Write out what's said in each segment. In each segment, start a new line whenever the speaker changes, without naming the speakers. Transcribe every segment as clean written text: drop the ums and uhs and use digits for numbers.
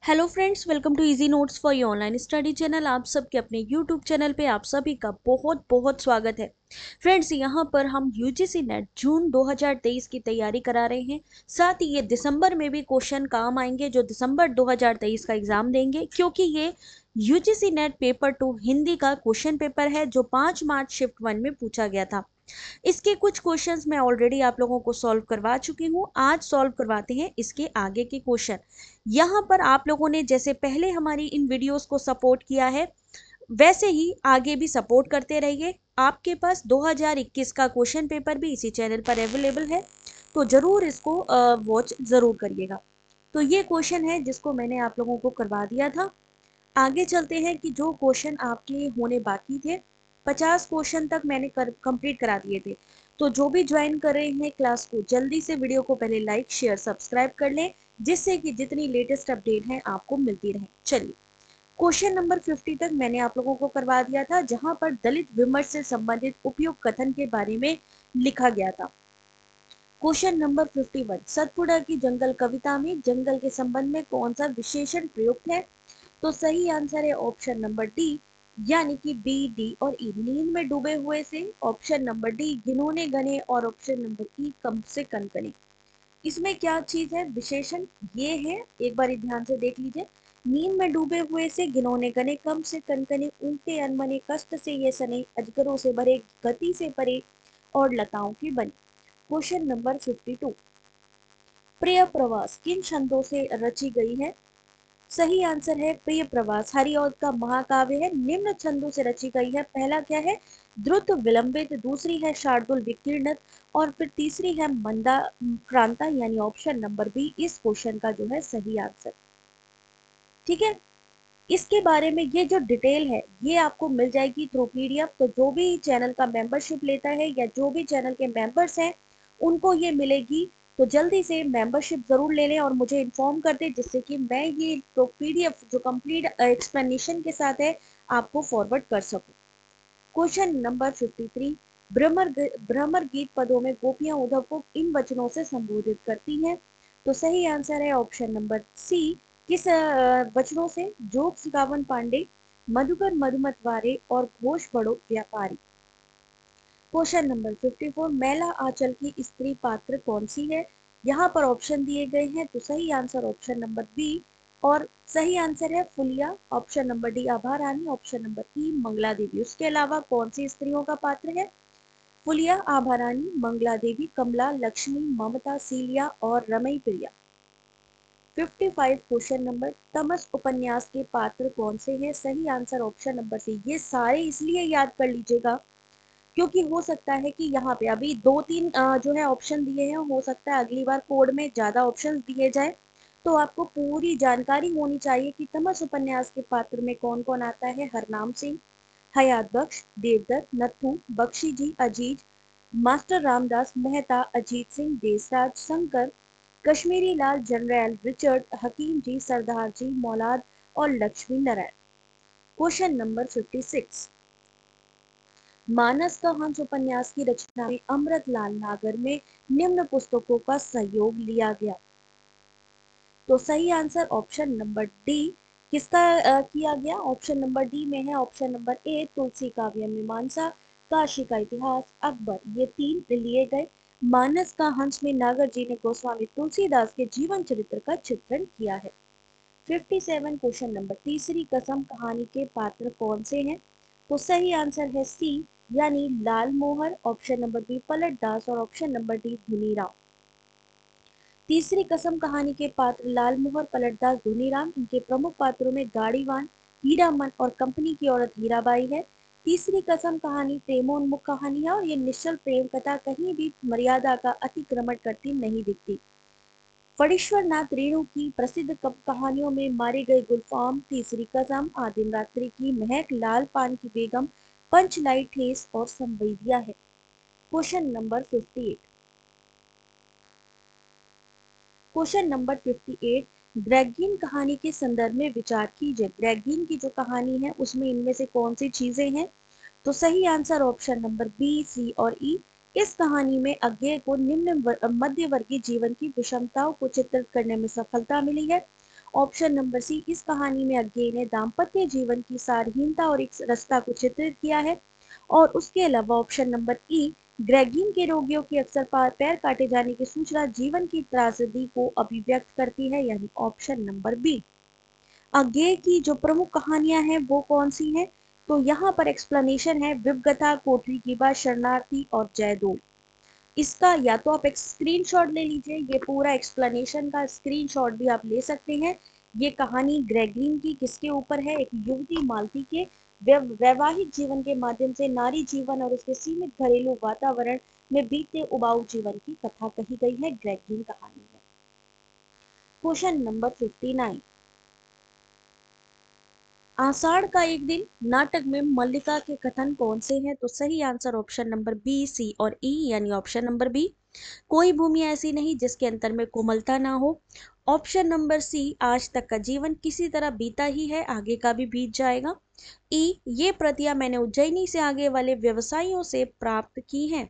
Hello friends, welcome to easy notes for your online study channel. आप सबके अपने YouTube channel पे आप सभी का बहुत बहुत स्वागत है। फ्रेंड्स, यहाँ पर हम यूजीसी नेट जून 2023 की तैयारी करा रहे हैं। साथ ही ये दिसंबर में भी क्वेश्चन काम आएंगे जो दिसंबर 2023 का एग्जाम देंगे, क्योंकि ये यूजीसी नेट पेपर 2 हिंदी का क्वेश्चन पेपर है जो 5 मार्च शिफ्ट 1 में पूछा गया था। इसके कुछ क्वेश्चंस मैं ऑलरेडी आप लोगों को सॉल्व करवा चुकी हूँ। आज सॉल्व करवाते हैं इसके आगे के क्वेश्चन। यहाँ पर आप लोगों ने जैसे पहले हमारी इन वीडियोस को सपोर्ट किया है, वैसे ही आगे भी सपोर्ट करते रहिए। आपके पास 2021 का क्वेश्चन पेपर भी इसी चैनल पर अवेलेबल है, तो जरूर इसको वॉच जरूर करिएगा। तो ये क्वेश्चन है जिसको मैंने आप लोगों को करवा दिया था। आगे चलते हैं कि जो क्वेश्चन आपके होने बाकी थे, 50 क्वेश्चन तक मैंने कंप्लीट करा दिए थे। तो जो भी ज्वाइन कर रहे हैं क्लास को, जल्दी से वीडियो को पहले लाइक शेयर सब्सक्राइब कर लें, जिससे कि जितनी लेटेस्ट अपडेट है आपको मिलती रहे। चलिए, क्वेश्चन नंबर 50 तक मैंने आप लोगों को करवा दिया था, जहां पर दलित विमर्श से संबंधित उपयुक्त कथन के बारे में लिखा गया था। क्वेश्चन नंबर 51, सतपुड़ा की जंगल कविता में जंगल के संबंध में कौन सा विशेषण प्रयुक्त है? तो सही आंसर है ऑप्शन नंबर डी, यानी कि बी, डी और ई। नींद में डूबे हुए से ऑप्शन नंबर डी, गिनोने गने और ऑप्शन नंबर ई, कम से कनकने। इसमें क्या चीज है विशेषण, ये है, एक बार ध्यान से देख लीजिए। नींद में डूबे हुए से गिनोने गने, कम से कनकने, ऊँटे अनमने, कष्ट से ये सने, अजगरों से भरे, गति से परे और लताओं की बनी। क्वेश्चन नंबर 52, प्रिय प्रवास किन छंदों से रची गई है? सही आंसर है प्रिय प्रवास हरिऔध का महाकाव्य है, निम्न छंदों से रची गई है। पहला क्या है? द्रुत विलंबित, दूसरी है शार्दुल विकीर्णित और फिर तीसरी है मंदा क्रांता, यानी ऑप्शन नंबर बी इस क्वेश्चन का जो है सही आंसर। ठीक है, इसके बारे में ये जो डिटेल है ये आपको मिल जाएगी थ्रू पीडीएफ। तो जो भी चैनल का मेंबरशिप लेता है या जो भी चैनल के मेंबर्स हैं उनको ये मिलेगी। तो जल्दी से मेंबरशिप जरूर ले लें और मुझे इन्फॉर्म कर दें, जिससे कि मैं ये तो पीडीएफ जो कंप्लीट एक्सप्लेनेशन के साथ है आपको फॉरवर्ड कर सकूं। क्वेश्चन नंबर 53, भ्रमर गीत पदों में गोपियां उद्धव को इन वचनों से संबोधित करती हैं? तो सही आंसर है ऑप्शन नंबर सी, किस वचनों से? जोग सिकावन पांडे, मधुकर मधुमत वारे और घोष बड़ो व्यापारी। क्वेश्चन नंबर 54, मैला आंचल की स्त्री पात्र कौन सी है? यहाँ पर ऑप्शन दिए गए हैं, तो सही आंसर ऑप्शन नंबर बी और सही आंसर है फुलिया। ऑप्शन नंबर डी आभा रानी, ऑप्शन नंबर ई मंगला देवी। उसके अलावा कौन सी स्त्रियों का पात्र है? फुलिया, आभा रानी, मंगला देवी, कमला, लक्ष्मी, ममता, सीलिया और रमई प्रिया। 55 क्वेश्चन नंबर, तमस उपन्यास के पात्र कौन से हैं? सही आंसर ऑप्शन नंबर सी। ये सारे इसलिए याद कर लीजिएगा क्योंकि हो सकता है कि यहाँ पे अभी 2-3 जो है ऑप्शन दिए हैं, हो सकता है अगली बार कोड में ज्यादा ऑप्शन दिए जाए। तो आपको पूरी जानकारी होनी चाहिए कि तमस उपन्यास के पात्र में कौन कौन आता है। हरनाम सिंह, हयात बख्श, देवदत्त, नत्थू, बख्शी जी, अजीज, मास्टर रामदास मेहता, अजीत सिंह, देसराज, शंकर, कश्मीरी लाल, जनरल रिचर्ड, हकीम जी, सरदार जी, मौलाद और लक्ष्मी नारायण। क्वेश्चन नंबर 56, मानस का हंस उपन्यास की रचना में अमृतलाल नागर में निम्न पुस्तकों का सहयोग लिया गया? तो सही आंसर ऑप्शन नंबर डी, किसका किया गया? ऑप्शन नंबर डी में है ऑप्शन नंबर ए, तुलसी काव्य मीमांसा, काशी का इतिहास, अकबर, ये 3 लिए गए। मानस का हंस में नागर जी ने गोस्वामी तुलसीदास के जीवन चरित्र का चित्रण किया है। 57 क्वेश्चन नंबर, तीसरी कसम कहानी के पात्र कौन से हैं? तो सही आंसर है सी, यानी लाल मोहर, ऑप्शन नंबर बी पलट दास और ऑप्शन नंबर डी धुनीराम। तीसरी कसम कहानी के पात्र लाल मोहर, पलटदास, धुनीराम। इनके प्रमुख पात्रों में गाड़ीवान, हीरामन और कंपनी की औरत हीराबाई है। तीसरी कसम कहानी प्रेमोन्मुख कहानी है और ये निश्चल प्रेम कथा कहीं भी मर्यादा का अतिक्रमण करती नहीं दिखती। फणीश्वर नाथ रेणु की प्रसिद्ध कहानियों में मारे गए गुलफाम, तीसरी कसम, आदिम रात्रि की महक, लाल पान की बेगम, पंचलाई ठेस और संवेदिया है। क्वेश्चन नंबर 58, क्वेश्चन नंबर 58, ग्रेगिन कहानी के संदर्भ में विचार कीजिए। ग्रेगिन की जो कहानी है उसमें इनमें से कौन सी चीजें हैं? तो सही आंसर ऑप्शन नंबर बी, सी और ई। इस कहानी में अज्ञेय को निम्न मध्यवर्गीय जीवन की विषमताओं को चित्रित करने में सफलता मिली है ऑप्शन नंबर सी, इस कहानी में अज्ञे ने दाम्पत्य जीवन की सारहीनता और एक रास्ता को चित्रित किया है। और उसके अलावा ऑप्शन नंबर ई, ग्रेगिन के रोगियों की अक्सर पैर काटे जाने की सूचना जीवन की त्रासदी को अभिव्यक्त करती है, यानी ऑप्शन नंबर बी। अज्ञे की जो प्रमुख कहानियां हैं वो कौन सी हैं? तो यहाँ पर एक्सप्लेनेशन है विपगथा, कोठरी की बात, शरणार्थी और जयदोल। इसका या तो आप एक स्क्रीनशॉट ले लीजिए, ये पूरा एक्सप्लेनेशन का स्क्रीनशॉट भी आप ले सकते हैं। ये कहानी ग्रेगरिन की किसके ऊपर है? एक युवती मालती के वैवाहिक जीवन के माध्यम से नारी जीवन और उसके सीमित घरेलू वातावरण में बीते उबाऊ जीवन की कथा कही गई है ग्रेगरिन कहानी में। क्वेश्चन नंबर 59, आषाढ़ का एक दिन नाटक में मल्लिका के कथन कौन से हैं? तो सही आंसर ऑप्शन नंबर बी, सी और ई, यानी ऑप्शन नंबर बी। कोई भूमि ऐसी नहीं जिसके अंतर में कोमलता ना हो। ऑप्शन नंबर सी, आज तक का जीवन किसी तरह बीता ही है, आगे का भी बीत जाएगा। ई, ये प्रतियां मैंने उज्जैनी से आगे वाले व्यवसायियों से प्राप्त की हैं।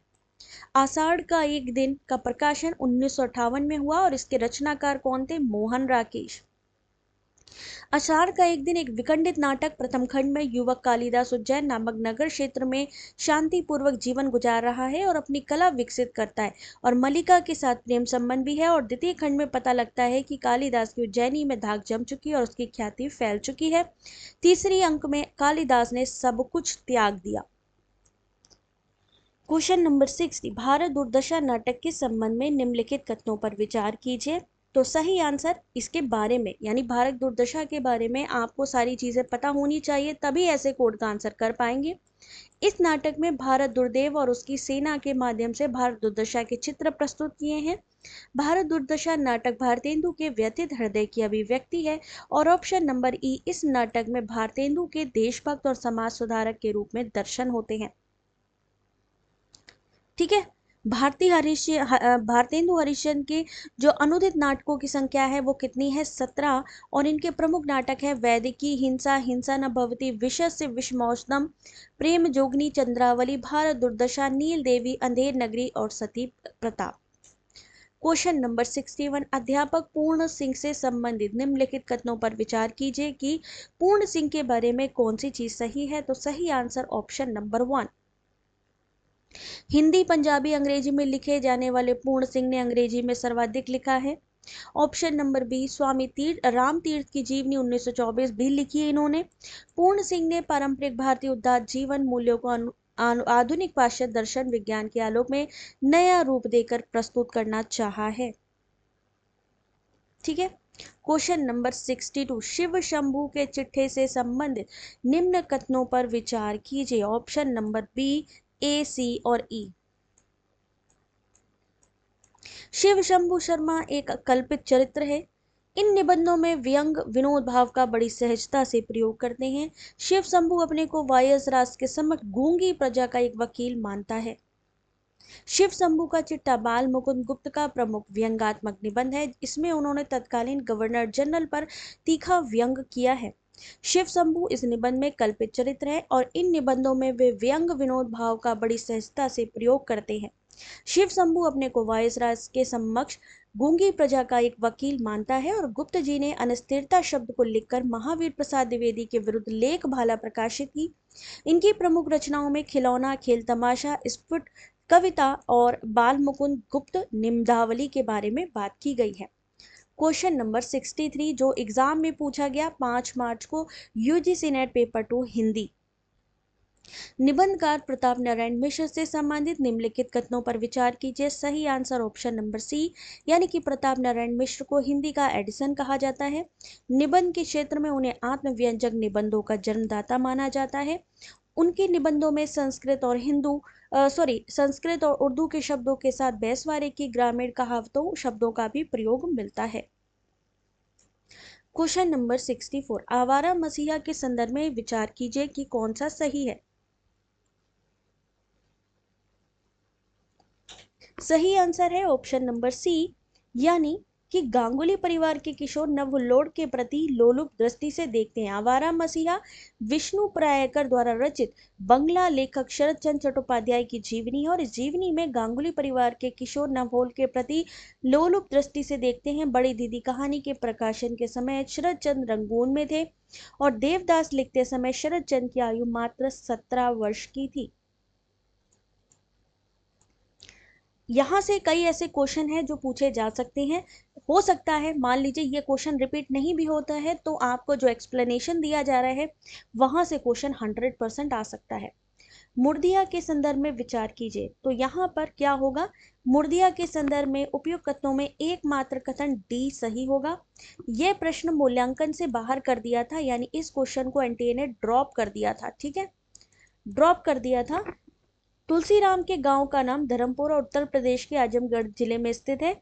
आषाढ़ का एक दिन का प्रकाशन 1958 में हुआ और इसके रचनाकार कौन थे? मोहन राकेश। आषाढ़ का एक दिन एक विखंडित नाटक प्रथम खंड में युवक कालिदास उज्जैन नामक नगर क्षेत्र में शांतिपूर्वक जीवन गुजार रहा है और अपनी कला विकसित करता है और मल्लिका के साथ प्रेम संबंध भी है। और द्वितीय खंड में पता लगता है कि कालिदास की उज्जैनी में धाक जम चुकी और उसकी ख्याति फैल चुकी है। तीसरी अंक में कालिदास ने सब कुछ त्याग दिया। क्वेश्चन नंबर 60, भारत दुर्दशा नाटक के संबंध में निम्नलिखित कथनों पर विचार कीजिए। तो सही आंसर इसके बारे में, यानी भारत दुर्दशा के बारे में आपको सारी चीजें पता होनी चाहिए, तभी ऐसे कोड का आंसर कर पाएंगे। इस नाटक में भारत दुर्देव और उसकी सेना के माध्यम से भारत दुर्दशा के चित्र प्रस्तुत किए हैं। भारत दुर्दशा नाटक भारतेंदु के व्यथित हृदय की अभिव्यक्ति है। और ऑप्शन नंबर ई, इस नाटक में भारतेंदु के देशभक्त और समाज सुधारक के रूप में दर्शन होते हैं। ठीक है, भारतेंदु हरिश्चंद्र के जो अनुदित नाटकों की संख्या है वो कितनी है? 17। और इनके प्रमुख नाटक है वैदिकी, हिंसा, हिंसा न भवति, विषय से विषमौसम, प्रेम जोगनी, चंद्रावली, भारत दुर्दशा, नील देवी, अंधेर नगरी और सती प्रताप। क्वेश्चन नंबर 61, अध्यापक पूर्ण सिंह से संबंधित निम्नलिखित कथनों पर विचार कीजिए कि पूर्ण सिंह के बारे में कौन सी चीज सही है। तो सही answer option number 1, Hindi, Punjabi, अंग्रेजी में लिखे जाने वाले पूर्ण सिंह ने अंग्रेजी में सर्वाधिक लिखा है। ऑप्शन नंबर बी, स्वामी राम तीर्थ की जीवनी 1924 भी लिखी है इन्होंने। पूर्ण सिंह ने पारंपरिक भारतीय उदात्त जीवन मूल्यों को आधुनिक पाश्चात्य दर्शन विज्ञान के आलोक में नया रूप देकर प्रस्तुत करना चाहा है। ठीक है, क्वेश्चन नंबर 62, शिव शंभू के चिट्ठे से संबंधित निम्न कथनों पर विचार कीजिए। ऑप्शन नंबर बी, ए, सी और ई। शिव शंभू शर्मा एक कल्पित चरित्र है। इन निबंधों में व्यंग विनोद भाव का बड़ी सहजता से प्रयोग करते हैं। शिव शंभू अपने को वायस राज के समक्ष गूंगी प्रजा का एक वकील मानता है। शिव शंभू का चिट्ठा बाल मुकुंद गुप्त का प्रमुख व्यंग्यात्मक निबंध है। इसमें उन्होंने तत्कालीन गवर्नर जनरल पर तीखा व्यंग किया है। शिव शंभू इस निबंध में कल्पित चरित्र है और इन निबंधों में वे व्यंग विनोद भाव का बड़ी सहजता से प्रयोग करते हैं। शिव शंभू अपने को वायसराय के समक्ष गूंगी प्रजा का एक वकील मानता है और गुप्त जी ने अस्थिरता शब्द को लिखकर महावीर प्रसाद द्विवेदी के विरुद्ध लेख भाला प्रकाशित की। इनकी प्रमुख रचनाओं में खिलौना, खेल तमाशा, स्फुट कविता और बाल मुकुंद गुप्त निम्दावली के बारे में बात की गई है। क्वेश्चन नंबर 63, जो एग्जाम में पूछा गया 5 मार्च को, यूजीसी नेट पेपर 2 हिंदी। निबंधकार प्रताप नारायण मिश्र से संबंधित निम्नलिखित कथनों पर विचार कीजिए। सही आंसर ऑप्शन नंबर सी, यानी कि प्रताप नारायण मिश्र को हिंदी का एडिसन कहा जाता है। निबंध के क्षेत्र में उन्हें आत्मव्यंजक निबंधों का जन्मदाता माना जाता है। उनके निबंधों में संस्कृत और उर्दू के शब्दों के साथ बैसवारे की ग्रामीण कहावतों शब्दों का भी प्रयोग मिलता है। क्वेश्चन नंबर 64, आवारा मसीहा के संदर्भ में विचार कीजिए कि कौन सा सही है। सही आंसर है ऑप्शन नंबर सी, यानी कि गांगुली परिवार के किशोर नवहुल्लोड़ के प्रति लोलुप दृष्टि से देखते हैं। आवारा मसीहा विष्णु परायकर द्वारा रचित बंगला लेखक शरद चंद्र चट्टोपाध्याय की जीवनी है और इस जीवनी में गांगुली परिवार के किशोर नवहुल के प्रति लोलुप दृष्टि से देखते हैं। बड़ी दीदी कहानी के प्रकाशन के समय शरद चंद्र रंगून में थे और देवदास लिखते समय शरद चंद्र की आयु मात्र 17 वर्ष की थी। यहाँ से कई ऐसे क्वेश्चन हैं जो पूछे जा सकते हैं। हो सकता है मान लीजिए ये क्वेश्चन रिपीट नहीं भी होता है तो आपको जो एक्सप्लेनेशन दिया जा रहा है वहां से क्वेश्चन 100% आ सकता है। मुर्दिया के संदर्भ में विचार कीजिए, तो यहाँ पर क्या होगा, मुर्दिया के संदर्भ में उपयुक्त कथनों में एकमात्र कथन डी सही होगा। यह प्रश्न मूल्यांकन से बाहर कर दिया था, यानी इस क्वेश्चन को एनटीए ने ड्रॉप कर दिया था। ठीक है, ड्रॉप कर दिया था। तुलसीराम के गांव का नाम धर्मपुर और उत्तर प्रदेश के आजमगढ़ जिले में स्थित है।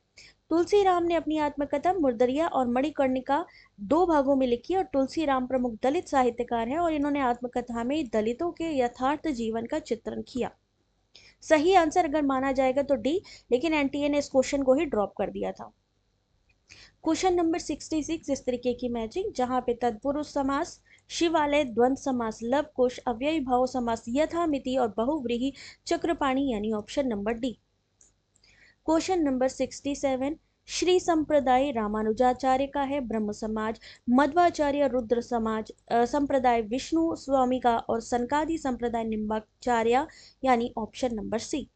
तुलसीराम ने अपनी आत्मकथा मुर्दरिया और मणिकर्णिका 2 भागों में लिखी और तुलसीराम प्रमुख दलित साहित्यकार हैं और इन्होंने आत्मकथा में दलितों के यथार्थ जीवन का चित्रण किया। सही आंसर अगर माना जाएगा तो डी, लेकिन एनटीए ने इस क्वेश्चन को ही ड्रॉप कर दिया था। क्वेश्चन नंबर 66 इस तरीके की मैचिंग, जहां पे तत्पुरुष समास, शिवालय, द्वंद्व समास, लव कुश, अव्ययी भाव समास, यथामिति और बहुव्रीहि चक्रपाणी, यानी option number D. Question number 67 Shri संप्रदाय रामानुजाचार्य का है, ब्रह्म समाज मध्वाचार्य, रुद्र समाज संप्रदाय विष्णु स्वामी का और सनकादि संप्रदाय निम्बाचार्य, यानी ऑप्शन नंबर सी।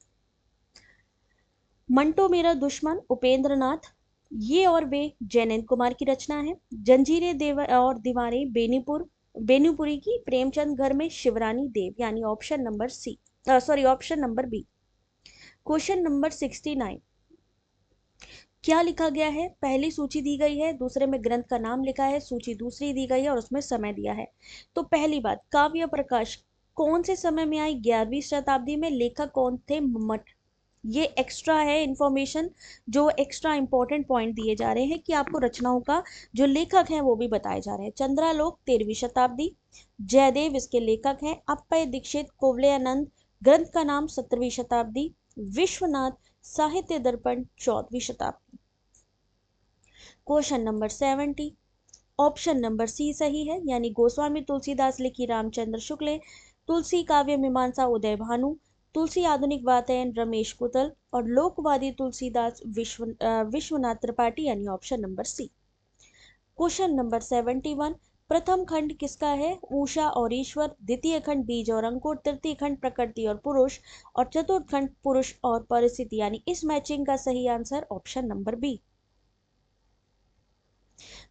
मंटो मेरा दुश्मन उपेंद्रनाथ, ये और वे जयनंद कुमार की रचना है। जंजीरें देव और दीवारें बेनीपुरी की प्रेमचंद घर में शिवरानी देव, यानी option number C, option number B. Question number 69 क्या लिखा गया है, पहली सूची दी गई है, दूसरे में ग्रंथ का नाम लिखा है, सूची दूसरी दी गई है और उसमें समय दिया है। तो पहली बात, काव्य प्रकाश कौन से समय में आई, 11वीं शताब्दी में, लेखक कौन थे, मम्मट। ये एक्स्ट्रा है इंफॉर्मेशन, जो एक्स्ट्रा इंपॉर्टेंट पॉइंट दिए जा रहे हैं कि आपको रचनाओं का जो लेखक हैं वो भी बताए जा रहे हैं। चंद्रालोक 13वीं शताब्दी, जयदेव इसके लेखक हैं। अप्पय दीक्षित कुवलयानंद, ग्रंथ का नाम 17वीं शताब्दी। विश्वनाथ साहित्य दर्पण 14वीं शताब्दी। Question number 70 option number C सही है, यानी गोस्वामी तुलसीदास लिखी रामचंद्र शुक्ल, तुलसी काव्य मीमांसा उदय भानु, तुलसी आधुनिक वातायन रमेश कुतल और लोकवादी तुलसीदास विश्वनाथ त्रिपाठी, यानी option number C. Question number 71 प्रथम खंड किसका है, उषा और ईश्वर, द्वितीय खंड बीज और अंकुर, तृतीय खंड प्रकृति और पुरुष और चतुर्थ खंड पुरुष और परिस्थिति, यानी इस मैचिंग का सही answer option number B.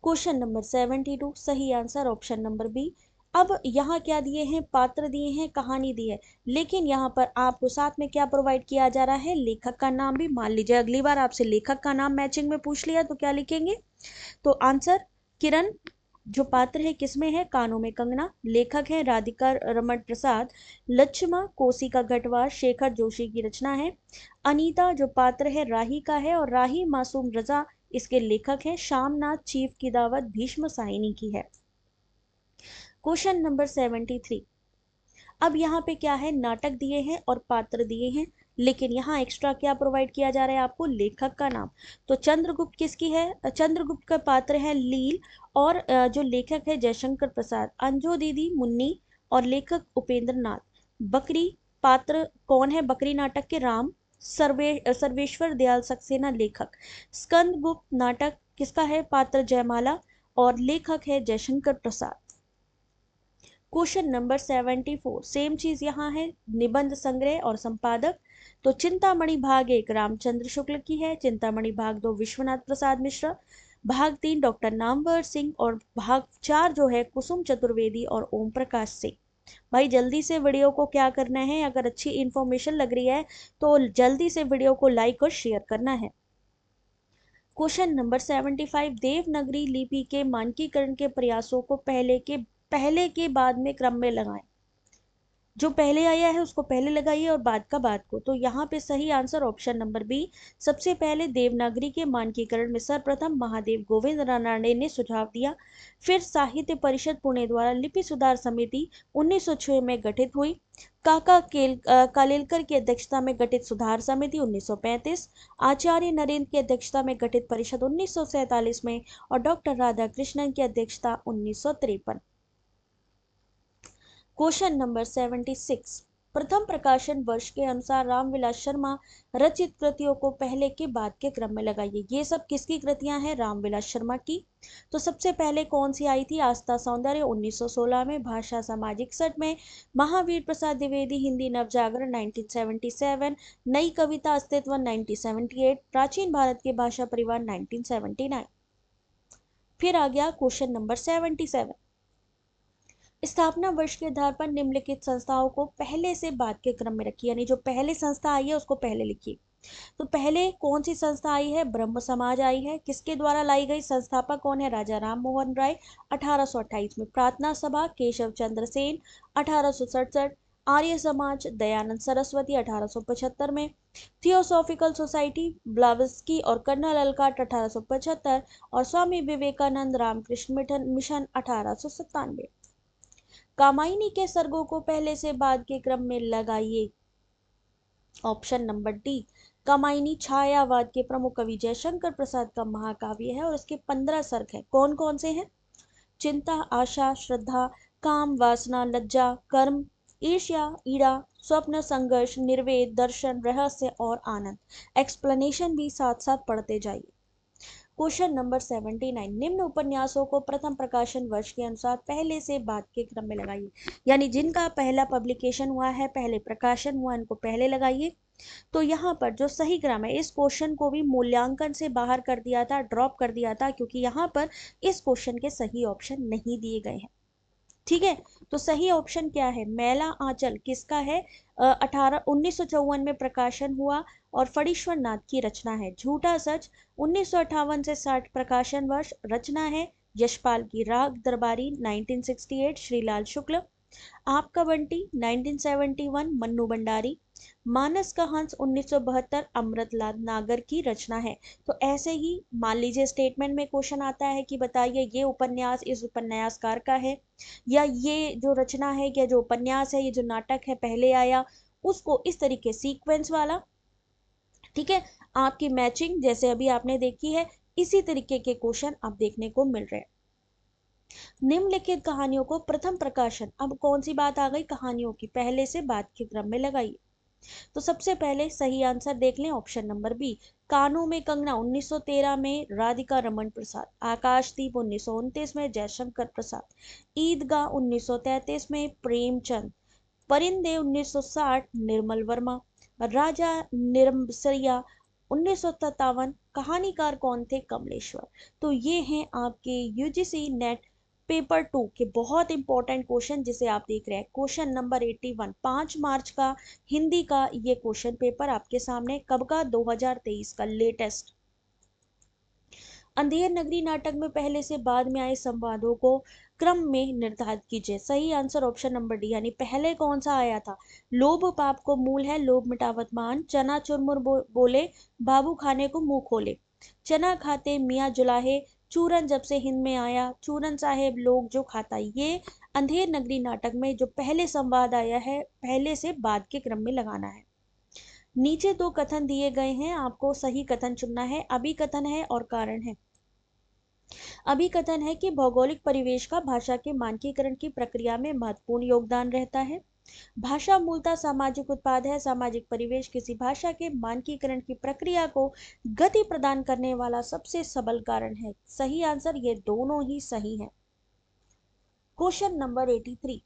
Question number 72 सही आंसर ऑप्शन नंबर बी। अब यहाँ क्या दिए हैं, पात्र दिए हैं, कहानी दी है, लेकिन यहाँ पर आपको साथ में क्या प्रोवाइड किया जा रहा है, लेखक का नाम भी। मान लीजिए अगली बार आपसे लेखक का नाम मैचिंग में पूछ लिया तो क्या लिखेंगे, तो आंसर किरण जो पात्र है किसमें है, कानों में कंगना, लेखक है राधिका रमण प्रसाद, लक्ष्मा कोसी का गढ़वाल शेखर जोशी की रचना है। अनीता जो पात्र है राही का है और राही मासूम रजा इसके लेखक हैं। श्यामनाथ चीफ की दावत भीष्म साहिनी की है। क्वेश्चन नंबर 73 अब यहाँ पे क्या है, नाटक दिए हैं और पात्र दिए हैं, लेकिन यहाँ एक्स्ट्रा क्या प्रोवाइड किया जा रहा है आपको, लेखक का नाम। तो चंद्रगुप्त किसकी है, चंद्रगुप्त का पात्र है लील और जो लेखक है जयशंकर प्रसाद। अंजो दीदी मुन्नी और लेखक उपेंद्र नाथ। बकरी पात्र कौन है, बकरी नाटक के राम सर्वेश्वर दयाल सक्सेना लेखक। स्कंदगुप्त नाटक किसका है, पात्र जयमाला और लेखक है Jaishankar Prasad. Question number 74 same चीज यहाँ है, निबंध संग्रह और संपादक। तो चिंतामणि भाग 1 रामचंद्र शुक्ल की है, चिंतामणि भाग 2 विश्वनाथ प्रसाद मिश्र, भाग 3 डॉक्टर नामवर सिंह और भाग 4 जो है कुसुम चतुर्वेदी और ओम प्रकाश सिंह। भाई जल्दी से वीडियो को क्या करना है, अगर अच्छी इंफॉर्मेशन लग रही है तो जल्दी से वीडियो को लाइक और शेयर करना है। क्वेश्चन नंबर 75 देवनागरी लिपि के मानकीकरण के प्रयासों को पहले के बाद में क्रम में लगाएं। जो पहले आया है उसको पहले लगाइए और बाद का बाद को। तो यहाँ पे सही आंसर ऑप्शन नंबर बी। सबसे पहले देवनागरी के मानकीकरण में सर्वप्रथम महादेव गोविंद रानड़े ने सुझाव दिया। फिर साहित्य परिषद पुणे द्वारा लिपि सुधार समिति 1906 में गठित हुई। कालेलकर की अध्यक्षता में गठित सुधार समिति 1935, आचार्य नरेंद्र की अध्यक्षता में गठित परिषद 1947 में और डॉक्टर राधाकृष्णन की अध्यक्षता 1953। Question number 76। प्रथम प्रकाशन वर्ष के अनुसार रामविलास शर्मा रचित कृतियों को पहले के बाद के क्रम में लगाइए। ये सब किसकी कृतियां हैं? रामविलास शर्मा की। तो सबसे पहले कौन सी आई थी? आस्था सौंदर्य 1916 में, भाषा समाज 61 में, महावीर प्रसाद द्विवेदी हिंदी नवजागरण 1977, नई कविता अस्तित्व 1978, प्राचीन भारत के भाषा परिवार 1979। फिर आ गया क्वेश्चन नंबर 77। स्थापना वर्ष के आधार पर निम्नलिखित संस्थाओं को पहले से बाद के क्रम में रखिए, यानी जो पहले संस्था आई है उसको पहले लिखिए। तो पहले कौन सी संस्था आई है? ब्रह्म समाज आई है। किसके द्वारा लाई गई? संस्थापक कौन है? राजा राम मोहन राय 1828 में। प्रार्थना सभा केशव चंद्र सेन 1867। आर्य समाज दयानंद सरस्वती 1875 में। थियोसॉफिकल सोसाइटी ब्लावस्की और कर्नल अलकाट 1875 और स्वामी विवेकानंद रामकृष्ण मिशन 1897। कामायनी के सर्गों को पहले से बाद के क्रम में लगाइए। Option number D. कामायनी छायावाद के प्रमुख कवि जयशंकर प्रसाद का महाकाव्य है और इसके 15 सर्ग हैं। कौन कौन से हैं? चिंता, आशा, श्रद्धा, काम, वासना, लज्जा, कर्म, ईर्ष्या, ईड़ा, स्वप्न, संघर्ष, निर्वेद, दर्शन, रहस्य और आनंद। एक्सप्लेनेशन भी साथ साथ पढ़ते जाइए। Question number 79। निम्न उपन्यासों को प्रथम प्रकाशन वर्ष के अनुसार पहले से बाद के क्रम में लगाइए, यानी जिनका पहला पब्लिकेशन हुआ है, पहले प्रकाशन हुआ, इनको पहले लगाइए। तो यहाँ पर जो सही क्रम है, इस क्वेश्चन को भी मूल्यांकन से बाहर कर दिया था, ड्रॉप कर दिया था, क्योंकि यहाँ पर इस क्वेश्चन के सही ऑप्शन नहीं दिए गए हैं। ठीक है, तो सही ऑप्शन क्या है? मैला आंचल किसका है? 1954 में प्रकाशन हुआ और फणीश्वर नाथ की रचना है। झूठा सच 1958 से 60 प्रकाशन वर्ष, रचना है यशपाल की। राग दरबारी 1968 श्रीलाल शुक्ल। आपका बंटी 1971 मन्नू भंडारी। मानस का हंस 1972 अमृतलाल नागर की रचना है। तो ऐसे ही मान लीजिए स्टेटमेंट में क्वेश्चन आता है कि बताइए ये उपन्यास इस उपन्यासकार का है, या ये जो रचना है या जो उपन्यास है, ये जो नाटक है पहले आया, उसको इस तरीके सीक्वेंस वाला। ठीक है, आपकी मैचिंग जैसे अभी आपने देखी है, इसी तरीके के क्वेश्चन आप देखने को मिल रहे हैं। निम्नलिखित कहानियों को प्रथम प्रकाशन, अब कौन सी बात आ गई? कहानियों की पहले से बाद के क्रम में लगाइए। तो सबसे पहले सही आंसर देख लें, ऑप्शन नंबर बी। कानों में कंगना 1913 में राधिका रमन प्रसाद। आकाशदीप 1929 में जयशंकर प्रसाद। ईदगाह 1933 में प्रेमचंद। परिंदे 1960 निर्मल वर्मा। राजा निरंबसरिया 1957। कहानीकार कौन थे? कमलेश्वर। तो ये हैं आपके यूजीसी नेट पेपर 2 के बहुत इंपॉर्टेंट क्वेश्चन जिसे आप देख रहे हैं। क्वेश्चन नंबर 81 5 मार्च का हिंदी का ये क्वेश्चन पेपर आपके सामने, कब का? 2023 का लेटेस्ट। अंधेर नगरी नाटक में पहले से बाद में आए संवादों को क्रम में निर्धारित कीजिए। सही आंसर ऑप्शन नंबर डी, यानी पहले कौन सा आया था? लोभ पाप को मूल है, लोभ मिटावत मान। चना चुरमुर बोले, बाबू खाने को मुंह खोले। चना खाते मियाँ जुलाहे, चूरन जब से हिंद में आया, चूरन साहेब लोग जो खाता। ये अंधेर नगरी नाटक में जो पहले संवाद आया है, पहले से बाद के क्रम में लगाना है। नीचे दो कथन दिए गए हैं, आपको सही कथन चुनना है। अभिकथन है और कारण है। अभिकथन है कि भौगोलिक परिवेश का भाषा के मानकीकरण की प्रक्रिया में महत्वपूर्ण योगदान रहता है। भाषा मूलतः सामाजिक उत्पाद है। सामाजिक परिवेश किसी भाषा के मानकीकरण की प्रक्रिया को गति प्रदान करने वाला सबसे सबल कारण है। सही आंसर ये दोनों ही सही है। Question number 83।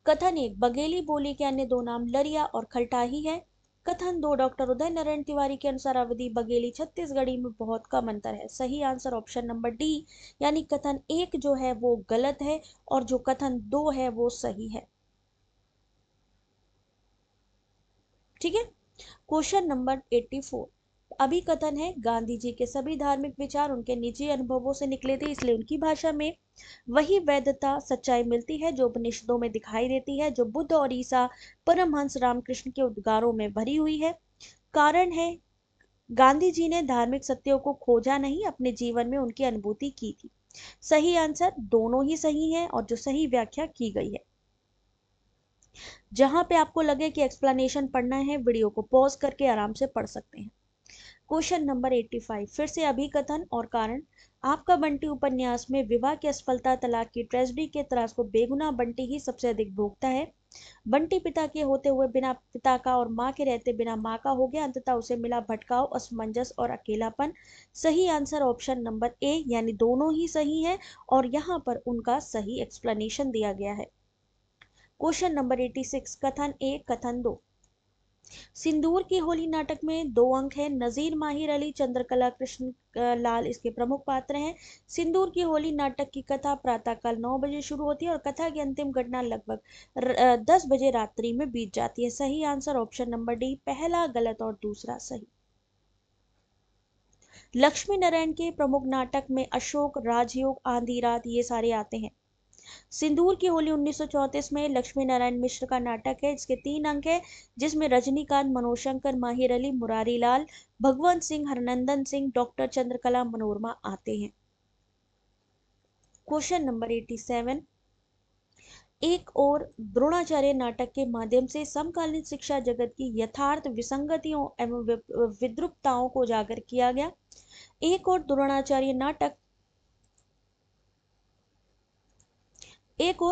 कथन 1 बघेली बोली के अन्य दो नाम लरिया और खलटाही है। कथन 2 डॉक्टर उदय नारायण तिवारी के अनुसार अवधि बघेली छत्तीसगढ़ी में बहुत कम अंतर है। सही आंसर ऑप्शन नंबर डी, यानी कथन 1 जो है वो गलत है और जो कथन 2 है वो सही है। ठीक है, क्वेश्चन नंबर 84। अभिकथन है, गांधी जी के सभी धार्मिक विचार उनके निजी अनुभवों से निकले थे, इसलिए उनकी भाषा में वही वैधता सच्चाई मिलती है जो उपनिषदों में दिखाई देती है, जो बुद्ध और ईसा परमहंस रामकृष्ण के उद्गारों में भरी हुई है। कारण है, गांधी जी ने धार्मिक सत्यों को खोजा नहीं, अपने जीवन में उनकी अनुभूति की थी। सही आंसर दोनों ही सही है और जो सही व्याख्या की गई है। जहां पे आपको लगे कि एक्सप्लेनेशन पढ़ना है, वीडियो को पॉज करके आराम से पढ़ सकते हैं। क्वेश्चन नंबर 85, फिर से अभिकथन और कारण। आपका बंटी उपन्यास में विवाह की असफलता, तलाक की ट्रेजेडी के त्रास को बेगुनाह बंटी ही सबसे अधिक भोगता है। बंटी पिता के होते हुए बिना पिता का और मां के रहते बिना मां का हो गया, अंततः उसे मिला भटकाव, असमंजस और अकेलापन। सही आंसर ऑप्शन नंबर ए, यानी दोनों ही सही है और यहाँ पर उनका सही एक्सप्लेनेशन दिया गया है। क्वेश्चन नंबर 86, कथन ए, कथन दो। सिंदूर की होली नाटक में 2 अंक हैं। नजीर, माहिर अली, चंद्रकला कृष्ण लाल इसके प्रमुख पात्र हैं। सिंदूर की होली नाटक की कथा प्रातःकाल 9 बजे शुरू होती है और कथा की अंतिम घटना लगभग 10 बजे रात्रि में बीत जाती है। सही आंसर ऑप्शन नंबर डी, पहला गलत और दूसरा सही। लक्ष्मी नारायण के प्रमुख नाटक में अशोक, राजयोग, आंधी रात ये सारे आते हैं। सिंदूर की होली 1934 में लक्ष्मी नारायण मिश्र का नाटक है, इसके 3 अंक है, जिसमें रजनीकांत, मनोशंकर, माहिर अली, मुरारी लाल, भगवंत सिंह, हरनंदन सिंह, डॉक्टर चंद्रकला, मनोरमा आते हैं। क्वेश्चन नंबर 87, एक और द्रोणाचार्य नाटक के माध्यम से समकालीन शिक्षा जगत की यथार्थ विसंगतियों एवं विद्रुपताओं को उजागर किया गया। एक और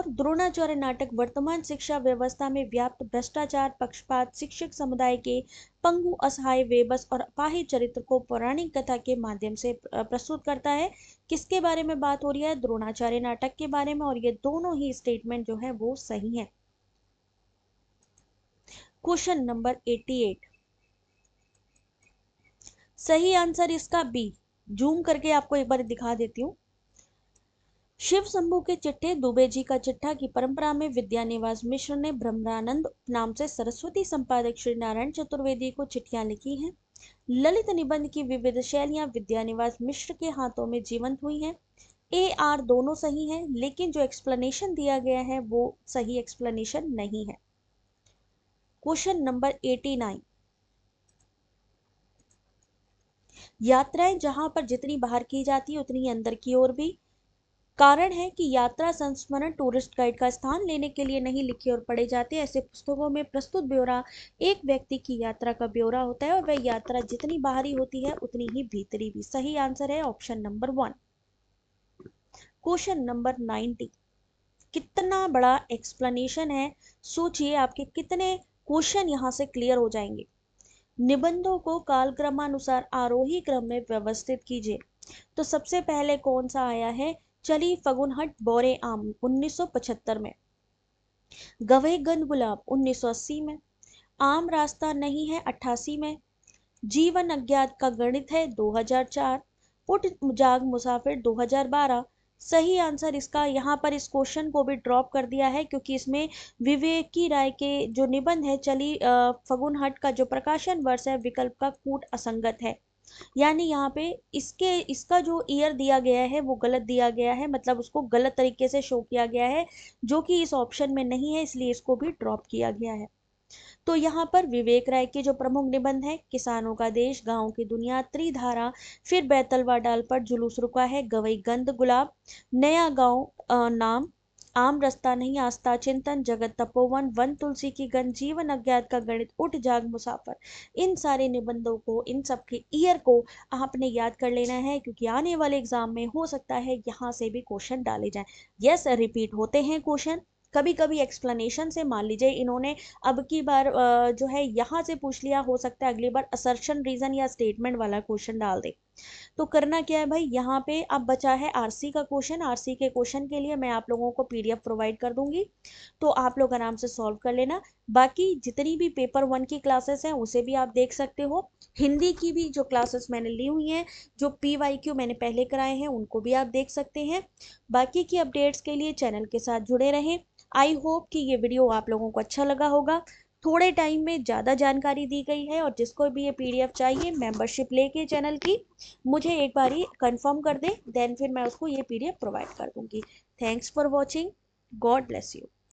द्रोणाचार्य नाटक वर्तमान शिक्षा व्यवस्था में व्याप्त भ्रष्टाचार, पक्षपात, शिक्षक समुदाय के पंगु, असहाय, बेबस और अपाहिज चरित्र को पौराणिक कथा के माध्यम से प्रस्तुत करता है। किसके बारे में बात हो रही है? द्रोणाचार्य नाटक के बारे में, और ये दोनों ही स्टेटमेंट जो है वो सही है। क्वेश्चन नंबर 88, सही आंसर इसका बी। जूम करके आपको एक बार दिखा देती हूँ। शिव शंभू के चिट्ठे, दुबे जी का चिट्ठा की परंपरा में विद्यानिवास मिश्र ने ब्रह्मानंद नाम से सरस्वती संपादक श्री नारायण चतुर्वेदी को चिट्ठियां लिखी हैं। ललित निबंध की विविध शैलियां विद्यानिवास मिश्र के हाथों में जीवंत हुई हैं। ए आर दोनों सही हैं, लेकिन जो एक्सप्लेनेशन दिया गया है वो सही एक्सप्लेनेशन नहीं है। क्वेश्चन नंबर 89, यात्राएं जहां पर जितनी बाहर की जाती है उतनी अंदर की ओर भी। कारण है कि यात्रा संस्मरण टूरिस्ट गाइड का स्थान लेने के लिए नहीं लिखे और पढ़े जाते। ऐसे पुस्तकों में प्रस्तुत ब्यौरा एक व्यक्ति की यात्रा का ब्यौरा होता है और वह यात्रा जितनी बाहरी होती है उतनी ही भीतरी भी। सही आंसर है ऑप्शन नंबर 1। क्वेश्चन नंबर 90, कितना बड़ा एक्सप्लेनेशन है, सोचिए आपके कितने क्वेश्चन यहां से क्लियर हो जाएंगे। निबंधों को कालक्रमानुसार आरोही क्रम में व्यवस्थित कीजिए। तो सबसे पहले कौन सा आया है? चली फगुनहट बोरे आम 1975 में, गवे गंध गुलाब 1980 में, आम रास्ता नहीं है 88 में, जीवन अज्ञात का गणित है 2004, उठ जाग मुसाफिर 2012। सही आंसर इसका, यहाँ पर इस क्वेश्चन को भी ड्रॉप कर दिया है क्योंकि इसमें विवेकी राय के जो निबंध है चली फगुनहट का जो प्रकाशन वर्ष है विकल्प का कूट असंगत है, यानी यहाँ पे इसका जो ईयर दिया गया है वो गलत दिया गया है, मतलब उसको गलत तरीके से शो किया गया है जो कि इस ऑप्शन में नहीं है, इसलिए इसको भी ड्रॉप किया गया है। तो यहाँ पर विवेक राय के जो प्रमुख निबंध है, किसानों का देश, गांव की दुनिया, त्रिधारा, फिर बैतलवा डाल पर जुलूस रुका है, गवई गंध गुलाब, नया गांव नाम, आम रास्ता नहीं, आस्था चिंतन, जगत तपोवन, वन तुलसी की गंध, जीवन अज्ञात का गणित, उठ जाग मुसाफर। इन सारे निबंधों को, इन सब के ईयर को आपने याद कर लेना है क्योंकि आने वाले एग्जाम में हो सकता है यहाँ से भी क्वेश्चन डाले जाएं। यस, रिपीट होते हैं क्वेश्चन कभी कभी एक्सप्लेनेशन से। मान लीजिए इन्होंने अब की बार जो है यहाँ से पूछ लिया, हो सकता है अगली बार असर्शन रीजन या स्टेटमेंट वाला क्वेश्चन डाल दे। तो करना क्या है भाई, यहाँ पे अब बचा है आरसी का क्वेश्चन। आरसी के क्वेश्चन के लिए मैं आप लोगों को पीडीएफ प्रोवाइड कर दूंगी, तो आप लोग आराम से सॉल्व कर लेना। बाकी जितनी भी पेपर 1 की क्लासेस हैं उसे भी आप देख सकते हो। हिंदी की भी जो क्लासेस मैंने ली हुई हैं, जो PYQ मैंने पहले कराए हैं उनको भी आप देख सकते हैं। बाकी की अपडेट्स के लिए चैनल के साथ जुड़े रहें। आई होप कि ये वीडियो आप लोगों को अच्छा लगा होगा। थोड़े टाइम में ज़्यादा जानकारी दी गई है, और जिसको भी ये पीडीएफ चाहिए मेंबरशिप लेके चैनल की, मुझे एक बार ही कंफर्म कर दे, देन फिर मैं उसको ये पीडीएफ प्रोवाइड कर दूंगी। Thanks for watching. God bless you.